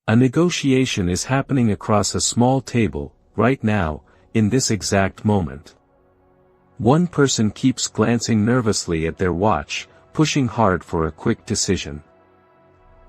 A negotiation is happening across a small table, right now, in this exact moment. One person keeps glancing nervously at their watch, pushing hard for a quick decision.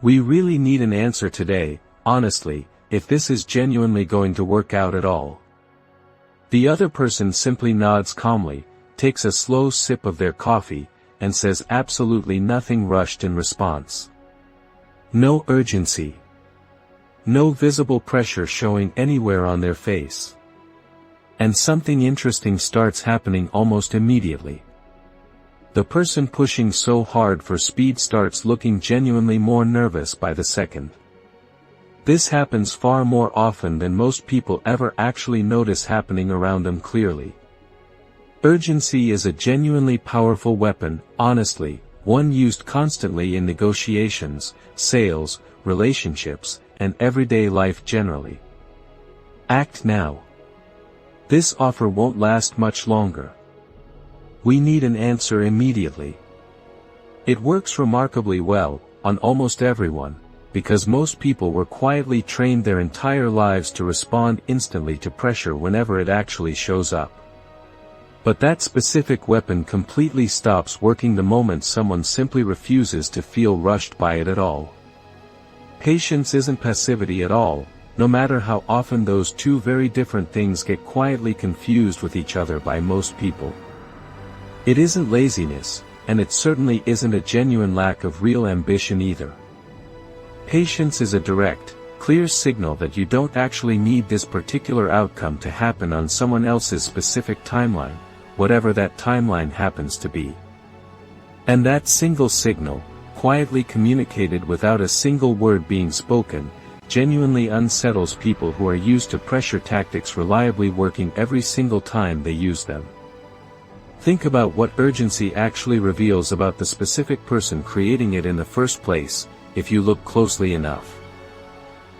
We really need an answer today, honestly, if this is genuinely going to work out at all. The other person simply nods calmly, takes a slow sip of their coffee, and says absolutely nothing rushed in response. No urgency. No visible pressure showing anywhere on their face. And something interesting starts happening almost immediately. The person pushing so hard for speed starts looking genuinely more nervous by the second. This happens far more often than most people ever actually notice happening around them clearly. Urgency is a genuinely powerful weapon, honestly, one used constantly in negotiations, sales, relationships, and everyday life generally. Act now. This offer won't last much longer. We need an answer immediately. It works remarkably well, on almost everyone, because most people were quietly trained their entire lives to respond instantly to pressure whenever it actually shows up. But that specific weapon completely stops working the moment someone simply refuses to feel rushed by it at all. Patience isn't passivity at all, no matter how often those two very different things get quietly confused with each other by most people. It isn't laziness, and it certainly isn't a genuine lack of real ambition either. Patience is a direct, clear signal that you don't actually need this particular outcome to happen on someone else's specific timeline, whatever that timeline happens to be. And that single signal, quietly communicated without a single word being spoken, genuinely unsettles people who are used to pressure tactics reliably working every single time they use them. Think about what urgency actually reveals about the specific person creating it in the first place, if you look closely enough.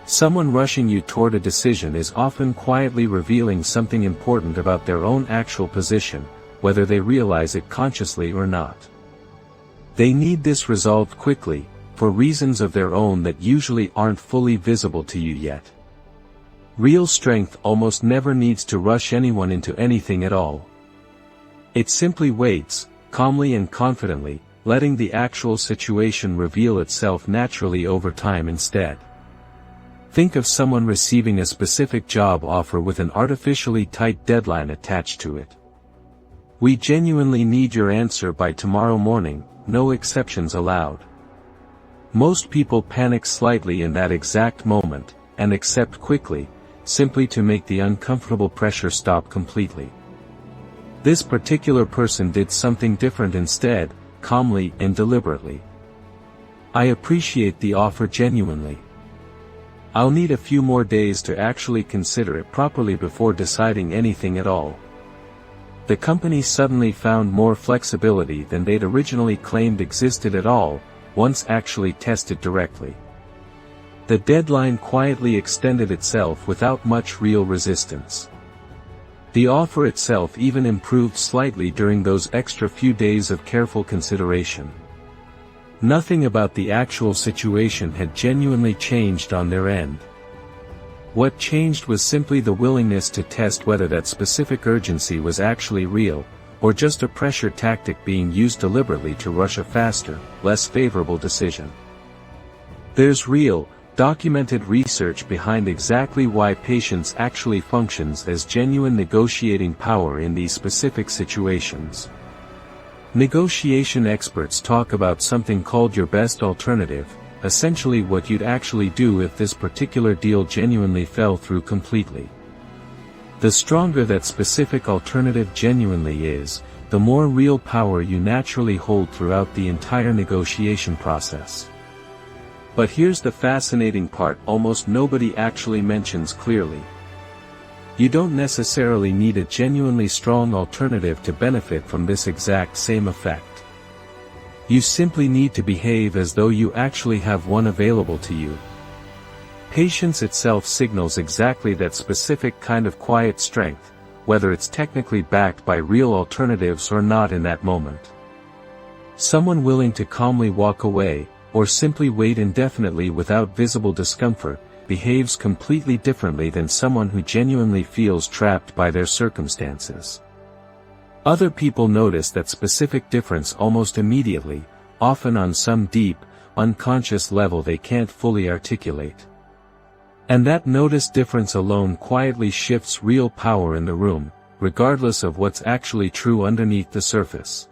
Someone rushing you toward a decision is often quietly revealing something important about their own actual position, whether they realize it consciously or not. They need this resolved quickly, for reasons of their own that usually aren't fully visible to you yet. Real strength almost never needs to rush anyone into anything at all. It simply waits, calmly and confidently, letting the actual situation reveal itself naturally over time instead. Think of someone receiving a specific job offer with an artificially tight deadline attached to it. We genuinely need your answer by tomorrow morning, no exceptions allowed. Most people panic slightly in that exact moment, and accept quickly, simply to make the uncomfortable pressure stop completely. This particular person did something different instead, calmly and deliberately. I appreciate the offer genuinely. I'll need a few more days to actually consider it properly before deciding anything at all. The company suddenly found more flexibility than they'd originally claimed existed at all, once actually tested directly. The deadline quietly extended itself without much real resistance. The offer itself even improved slightly during those extra few days of careful consideration. Nothing about the actual situation had genuinely changed on their end. What changed was simply the willingness to test whether that specific urgency was actually real, or just a pressure tactic being used deliberately to rush a faster, less favorable decision. There's real, documented research behind exactly why patience actually functions as genuine negotiating power in these specific situations. Negotiation experts talk about something called your best alternative, essentially what you'd actually do if this particular deal genuinely fell through completely. The stronger that specific alternative genuinely is, the more real power you naturally hold throughout the entire negotiation process. But here's the fascinating part almost nobody actually mentions clearly. You don't necessarily need a genuinely strong alternative to benefit from this exact same effect. You simply need to behave as though you actually have one available to you. Patience itself signals exactly that specific kind of quiet strength, whether it's technically backed by real alternatives or not in that moment. Someone willing to calmly walk away, or simply wait indefinitely without visible discomfort, behaves completely differently than someone who genuinely feels trapped by their circumstances. Other people notice that specific difference almost immediately, often on some deep, unconscious level they can't fully articulate. And that noticed difference alone quietly shifts real power in the room, regardless of what's actually true underneath the surface.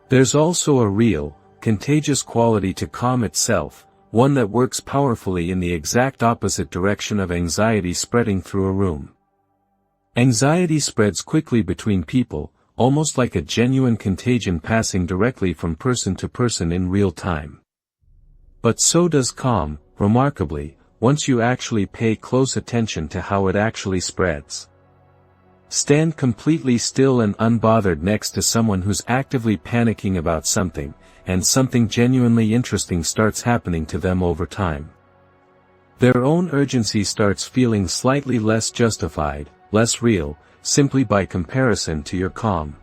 There's also a real, contagious quality to calm itself, one that works powerfully in the exact opposite direction of anxiety spreading through a room. Anxiety spreads quickly between people, almost like a genuine contagion passing directly from person to person in real time. But so does calm, remarkably, once you actually pay close attention to how it actually spreads. Stand completely still and unbothered next to someone who's actively panicking about something, and something genuinely interesting starts happening to them over time. Their own urgency starts feeling slightly less justified, less real, simply by comparison to your calm.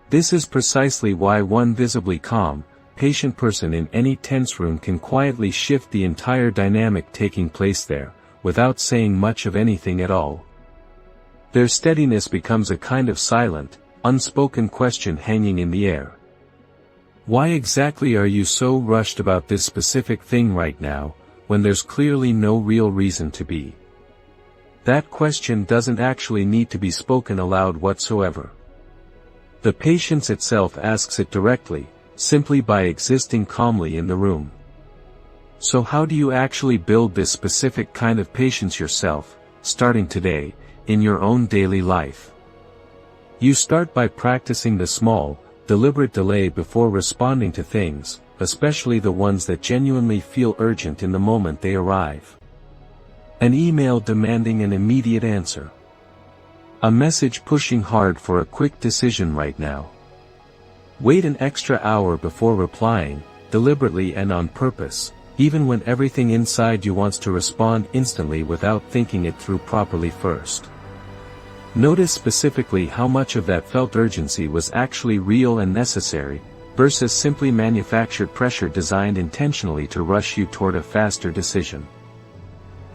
This is precisely why one visibly calm, patient person in any tense room can quietly shift the entire dynamic taking place there, without saying much of anything at all. Their steadiness becomes a kind of silent, unspoken question hanging in the air. Why exactly are you so rushed about this specific thing right now, when there's clearly no real reason to be? That question doesn't actually need to be spoken aloud whatsoever. The patience itself asks it directly, simply by existing calmly in the room. So how do you actually build this specific kind of patience yourself, starting today, in your own daily life? You start by practicing the small, deliberate delay before responding to things, especially the ones that genuinely feel urgent in the moment they arrive. An email demanding an immediate answer. A message pushing hard for a quick decision right now. Wait an extra hour before replying, deliberately and on purpose, even when everything inside you wants to respond instantly without thinking it through properly first. Notice specifically how much of that felt urgency was actually real and necessary, versus simply manufactured pressure designed intentionally to rush you toward a faster decision.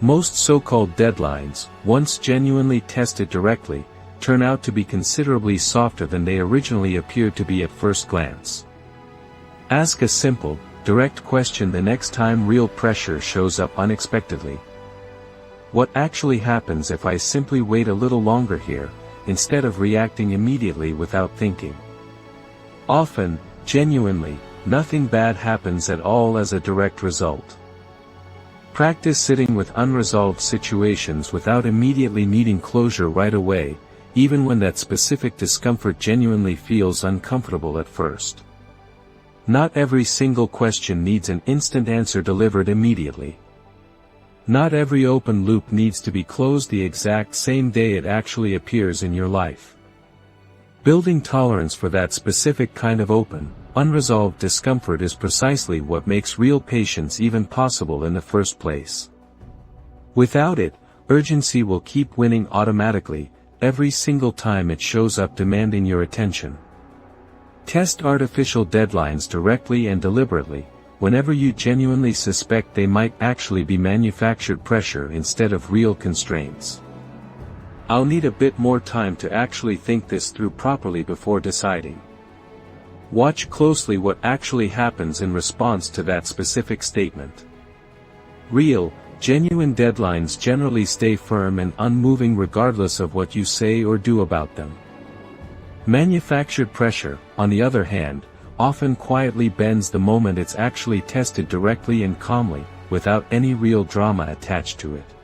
Most so-called deadlines, once genuinely tested directly, turn out to be considerably softer than they originally appeared to be at first glance. Ask a simple, direct question the next time real pressure shows up unexpectedly. What actually happens if I simply wait a little longer here, instead of reacting immediately without thinking? Often, genuinely, nothing bad happens at all as a direct result. Practice sitting with unresolved situations without immediately needing closure right away, even when that specific discomfort genuinely feels uncomfortable at first. Not every single question needs an instant answer delivered immediately. Not every open loop needs to be closed the exact same day it actually appears in your life. Building tolerance for that specific kind of open, unresolved discomfort is precisely what makes real patience even possible in the first place. Without it, urgency will keep winning automatically, every single time it shows up demanding your attention. Test artificial deadlines directly and deliberately, whenever you genuinely suspect they might actually be manufactured pressure instead of real constraints. I'll need a bit more time to actually think this through properly before deciding. Watch closely what actually happens in response to that specific statement. Real, genuine deadlines generally stay firm and unmoving regardless of what you say or do about them. Manufactured pressure, on the other hand, often quietly bends the moment it's actually tested directly and calmly, without any real drama attached to it.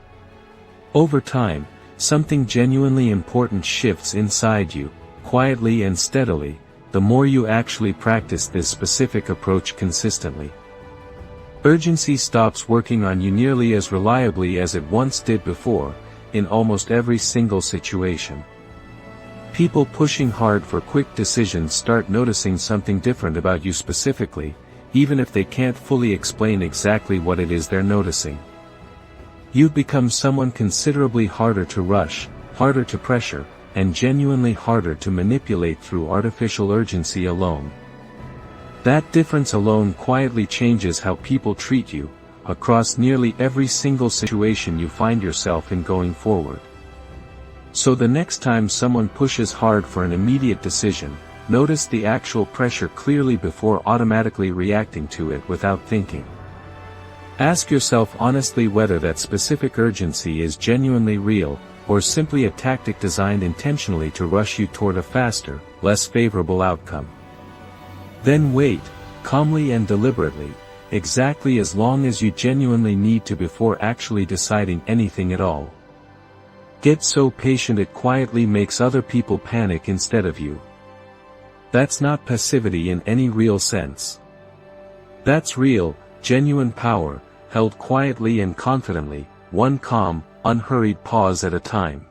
Over time, something genuinely important shifts inside you, quietly and steadily, the more you actually practice this specific approach consistently. Urgency stops working on you nearly as reliably as it once did before, in almost every single situation. People pushing hard for quick decisions start noticing something different about you specifically, even if they can't fully explain exactly what it is they're noticing. You become someone considerably harder to rush, harder to pressure, and genuinely harder to manipulate through artificial urgency alone. That difference alone quietly changes how people treat you, across nearly every single situation you find yourself in going forward. So the next time someone pushes hard for an immediate decision, notice the actual pressure clearly before automatically reacting to it without thinking. Ask yourself honestly whether that specific urgency is genuinely real, or simply a tactic designed intentionally to rush you toward a faster, less favorable outcome. Then wait, calmly and deliberately, exactly as long as you genuinely need to before actually deciding anything at all. Get so patient it quietly makes other people panic instead of you. That's not passivity in any real sense. That's real, genuine power, held quietly and confidently, one calm, unhurried pause at a time.